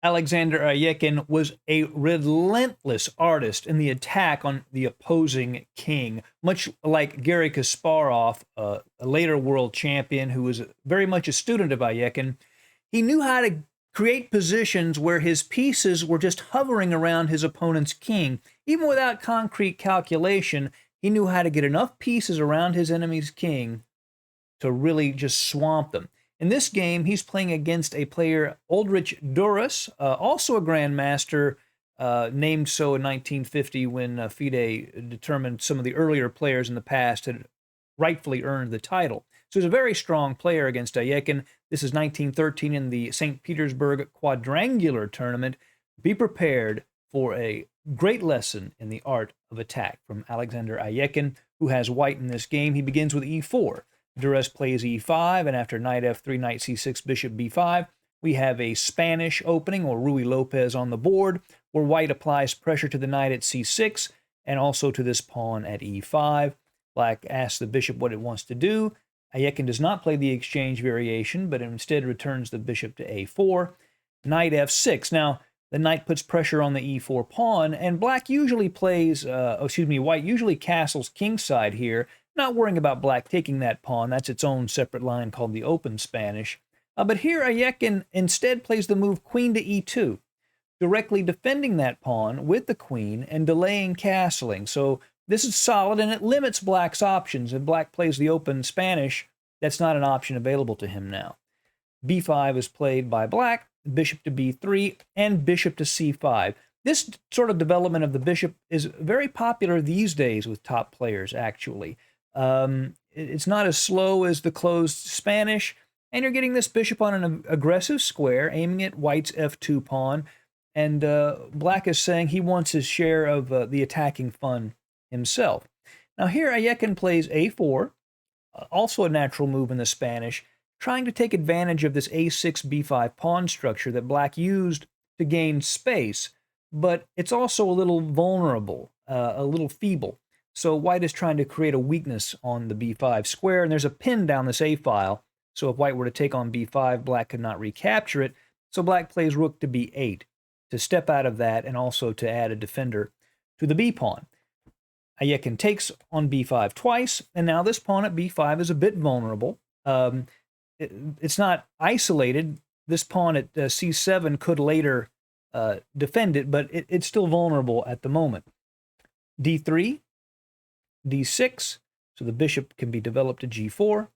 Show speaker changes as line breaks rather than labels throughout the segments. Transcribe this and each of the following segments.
Alexander Alekhine was a relentless artist in the attack on the opposing king, much like Garry Kasparov, a later world champion who was very much a student of Alekhine. He knew how to create positions where his pieces were just hovering around his opponent's king. Even without concrete calculation, he knew how to get enough pieces around his enemy's king to really just swamp them. In this game, he's playing against a player, Oldrich Duras, also a grandmaster, named so in 1950 when FIDE determined some of the earlier players in the past had rightfully earned the title. So he's a very strong player against Alekhine. This is 1913 in the St. Petersburg Quadrangular Tournament. Be prepared for a great lesson in the art of attack from Alexander Alekhine, who has white in this game. He begins with e4. Duras plays e5, and after knight f3, knight c6, bishop b5, we have a Spanish opening, or Ruy Lopez, on the board, where white applies pressure to the knight at c6, and also to this pawn at e5. Black asks the bishop what it wants to do. Alekhine does not play the exchange variation, but instead returns the bishop to a4. Knight f6. Now, the knight puts pressure on the e4 pawn, and black usually plays, white usually castles kingside here, not worrying about black taking that pawn. That's its own separate line called the open Spanish. But here, Alekhine instead plays the move queen to e2, directly defending that pawn with the queen and delaying castling. So this is solid, and it limits black's options. If black plays the open Spanish, that's not an option available to him now. b5 is played by black, bishop to b3, and bishop to c5. This sort of development of the bishop is very popular these days with top players, actually. It's not as slow as the closed Spanish, and you're getting this bishop on an aggressive square, aiming at white's f2 pawn, and black is saying he wants his share of the attacking fun himself. Now here, Alekhine plays a4, also a natural move in the Spanish, trying to take advantage of this a6, b5 pawn structure that black used to gain space, but it's also a little vulnerable, a little feeble. So white is trying to create a weakness on the b5 square, and there's a pin down this a file. So if white were to take on b5, black could not recapture it. So black plays rook to b8 to step out of that and also to add a defender to the b pawn. Alekhine takes on b5 twice, and now this pawn at b5 is a bit vulnerable. It's not isolated. This pawn at c7 could later defend it, but it's still vulnerable at the moment. d3. d6, so the bishop can be developed to g4,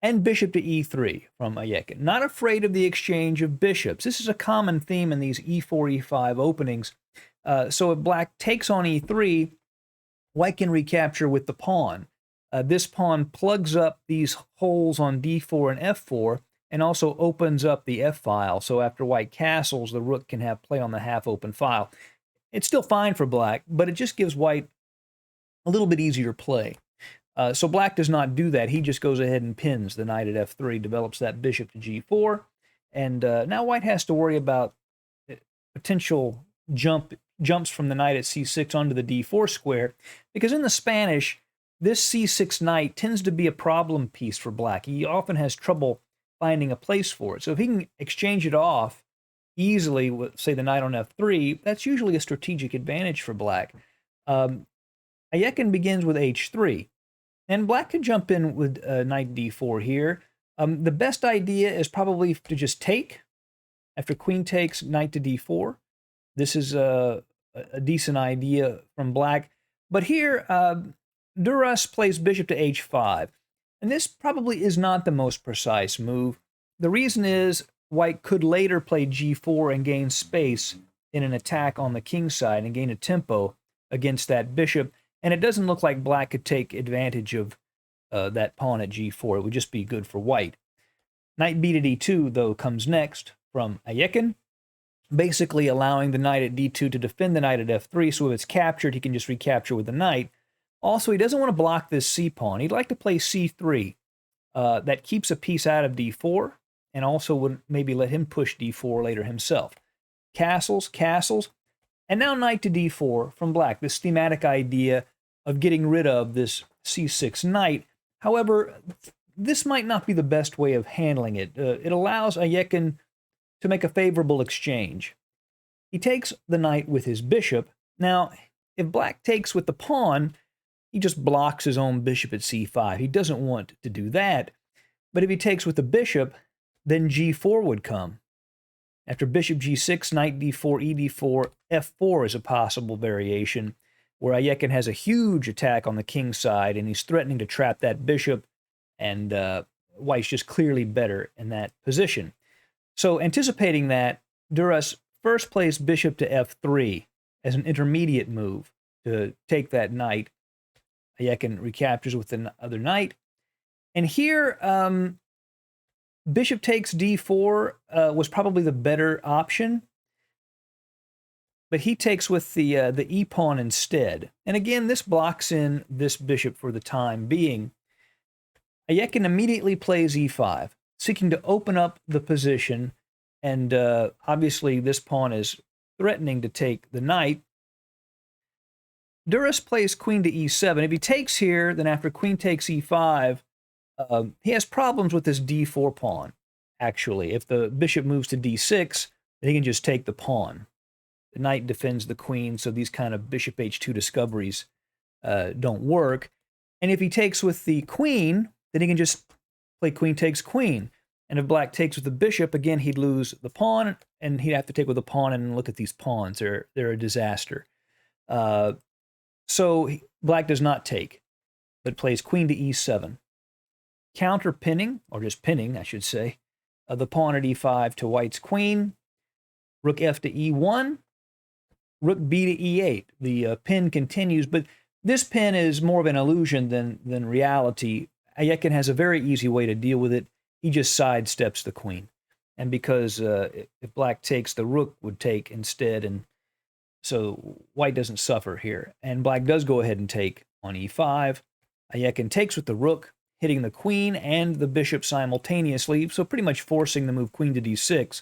and bishop to e3 from Alekhine. Not afraid of the exchange of bishops. This is a common theme in these e4, e5 openings. So if black takes on e3, white can recapture with the pawn. This pawn plugs up these holes on d4 and f4, and also opens up the f file. So after white castles, the rook can have play on the half-open file. It's still fine for black, but it just gives white a little bit easier play. So black does not do that. He just goes ahead and pins the knight at f3, develops that bishop to g4, and now white has to worry about potential jumps from the knight at c6 onto the d4 square, because in the Spanish, this c6 knight tends to be a problem piece for black. He often has trouble finding a place for it. So if he can exchange it off easily with, say, the knight on f3, that's usually a strategic advantage for black. Alekhine begins with h3, and black could jump in with knight d4 here. The best idea is probably to just take. After queen takes, knight to d4. This is a decent idea from black. But here, Duras plays bishop to h5, and this probably is not the most precise move. The reason is white could later play g4 and gain space in an attack on the king side and gain a tempo against that bishop. And it doesn't look like black could take advantage of that pawn at g4. It would just be good for white. Knight b to d2, though, comes next from Alekhine, basically allowing the knight at d2 to defend the knight at f3, so if it's captured, he can just recapture with the knight. Also, he doesn't want to block this c-pawn. He'd like to play c3. That keeps a piece out of d4, and also would maybe let him push d4 later himself. Castles, and now knight to d4 from black, this thematic idea of getting rid of this c6 knight. However, this might not be the best way of handling it. It allows Alekhine to make a favorable exchange. He takes the knight with his bishop. Now, if black takes with the pawn, he just blocks his own bishop at c5. He doesn't want to do that. But if he takes with the bishop, then g4 would come. After bishop g6, knight d4, ed4, f4 is a possible variation, where Alekhine has a huge attack on the king's side, and he's threatening to trap that bishop, and white's just clearly better in that position. So anticipating that, Duras first plays bishop to f3 as an intermediate move to take that knight. Alekhine recaptures with the other knight. And here, bishop takes d4 was probably the better option. But he takes with the e-pawn instead. And again, this blocks in this bishop for the time being. Alekhine immediately plays e5, seeking to open up the position. And obviously, this pawn is threatening to take the knight. Duras plays queen to e7. If he takes here, then after queen takes e5, he has problems with this d4 pawn, actually. If the bishop moves to d6, then he can just take the pawn. The knight defends the queen, so these kind of bishop h2 discoveries don't work. And if he takes with the queen, then he can just play queen takes queen. And if black takes with the bishop, again, he'd lose the pawn, and he'd have to take with the pawn, and look at these pawns. They're a disaster. So black does not take, but plays queen to e7. Counter pinning, or just pinning, I should say, the pawn at e5 to white's queen. Rook f to e1. Rook b to e8. The pin continues, but this pin is more of an illusion than reality. Alekhine has a very easy way to deal with it. He just sidesteps the queen. And because if black takes, the rook would take instead, and so white doesn't suffer here. And black does go ahead and take on e5. Alekhine takes with the rook, hitting the queen and the bishop simultaneously, so pretty much forcing the move queen to d6.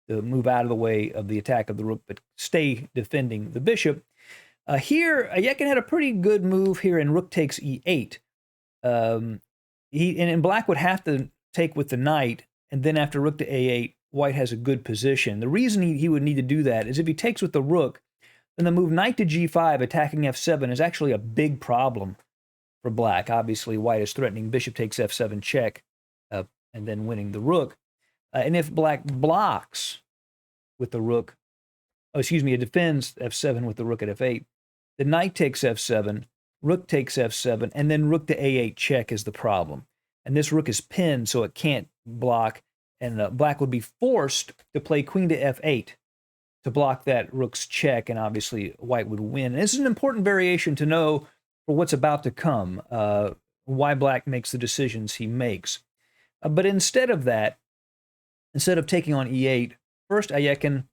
To move out of the way of the attack of the rook, but stay defending the bishop. Here, Alekhine had a pretty good move here in rook takes e8. And black would have to take with the knight, and then after rook to a8, white has a good position. The reason he would need to do that is if he takes with the rook, then the move knight to g5, attacking f7, is actually a big problem for black. Obviously, white is threatening bishop takes f7 check, and then winning the rook. And if black blocks with the rook, it defends f7 with the rook at f8, the knight takes f7, rook takes f7, and then rook to a8 check is the problem. And this rook is pinned, so it can't block, and black would be forced to play queen to f8 to block that rook's check, and obviously white would win. And this is an important variation to know for what's about to come, why black makes the decisions he makes. But instead of that, instead of taking on e8, first Alekhine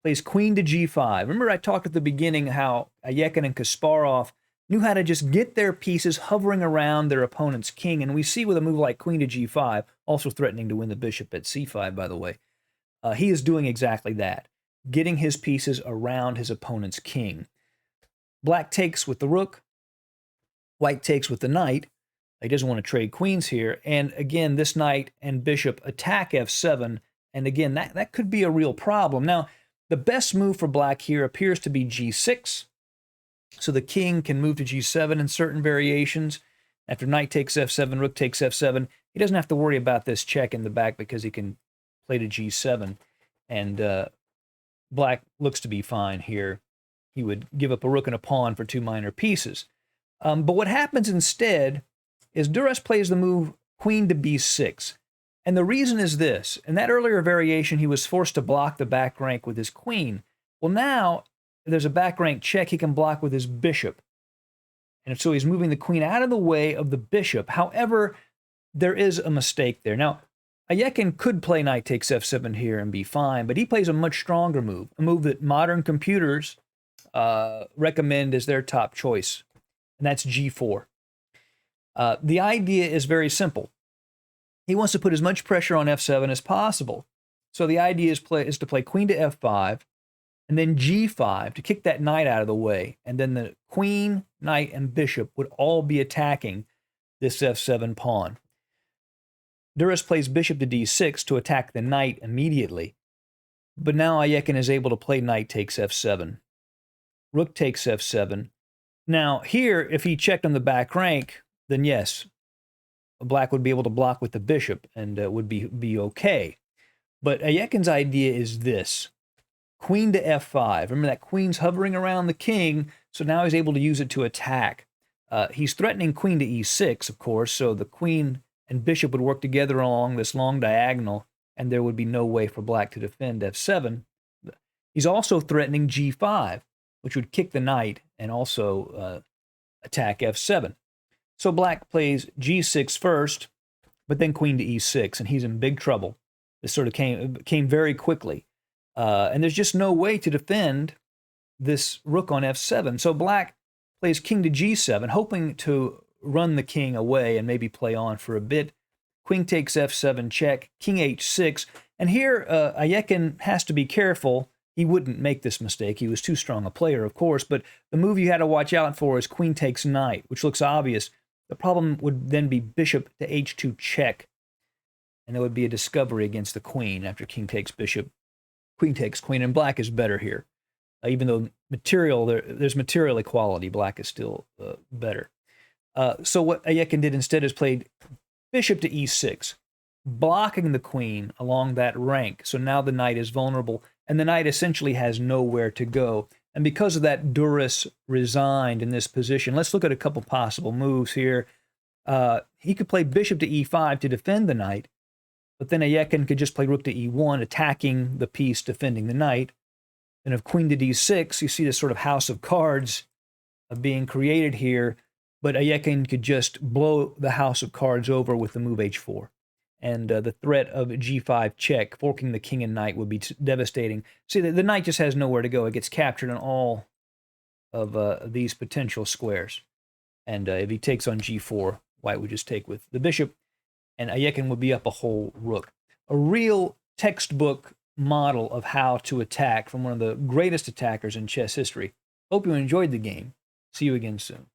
plays queen to g5. Remember I talked at the beginning how Alekhine and Kasparov knew how to just get their pieces hovering around their opponent's king, and we see with a move like queen to g5, also threatening to win the bishop at c5, by the way, he is doing exactly that, getting his pieces around his opponent's king. Black takes with the rook, white takes with the knight. He doesn't want to trade queens here, and again, this knight and bishop attack f7, and again, that could be a real problem. Now, the best move for black here appears to be g6, so the king can move to g7 in certain variations. After knight takes f7, rook takes f7, he doesn't have to worry about this check in the back because he can play to g7, and black looks to be fine here. He would give up a rook and a pawn for two minor pieces. But what happens instead is Duras plays the move queen to b6. And the reason is this. In that earlier variation, he was forced to block the back rank with his queen. Well, now there's a back rank check he can block with his bishop. And so he's moving the queen out of the way of the bishop. However, there is a mistake there. Now, Alekhine could play knight takes f7 here and be fine, but he plays a much stronger move, a move that modern computers recommend as their top choice, and that's g4. The idea is very simple. He wants to put as much pressure on f7 as possible. So the idea is to play queen to f5, and then g5 to kick that knight out of the way. And then the queen, knight, and bishop would all be attacking this f7 pawn. Duras plays bishop to d6 to attack the knight immediately. But now Alekhine is able to play knight takes f7. Rook takes f7. Now, here, if he checked on the back rank, then yes, black would be able to block with the bishop and would be okay. But Alekhine's idea is this. Queen to f5. Remember that queen's hovering around the king, so now he's able to use it to attack. He's threatening queen to e6, of course, so the queen and bishop would work together along this long diagonal, and there would be no way for black to defend f7. He's also threatening g5, which would kick the knight and also attack f7. So black plays g6 first, but then queen to e6, and he's in big trouble. This sort of came very quickly. And there's just no way to defend this rook on f7. So black plays king to g7, hoping to run the king away and maybe play on for a bit. Queen takes f7 check, king h6. And here, Alekhine has to be careful. He wouldn't make this mistake. He was too strong a player, of course. But the move you had to watch out for is queen takes knight, which looks obvious. The problem would then be bishop to h2 check. And there would be a discovery against the queen after king takes bishop. Queen takes queen, and black is better here. Even though there's material equality, black is still better. So what Alekhine did instead is played bishop to e6, blocking the queen along that rank. So now the knight is vulnerable, and the knight essentially has nowhere to go. And because of that, Duris resigned in this position. Let's look at a couple possible moves here. He could play bishop to e5 to defend the knight, but then Alekhine could just play rook to e1, attacking the piece, defending the knight. And if queen to d6, you see this sort of house of cards being created here, but Alekhine could just blow the house of cards over with the move h4. And the threat of g5 check, forking the king and knight, would be devastating. See, the knight just has nowhere to go. It gets captured on all of these potential squares. And if he takes on g4, white would just take with the bishop, and Alekhine would be up a whole rook. A real textbook model of how to attack from one of the greatest attackers in chess history. Hope you enjoyed the game. See you again soon.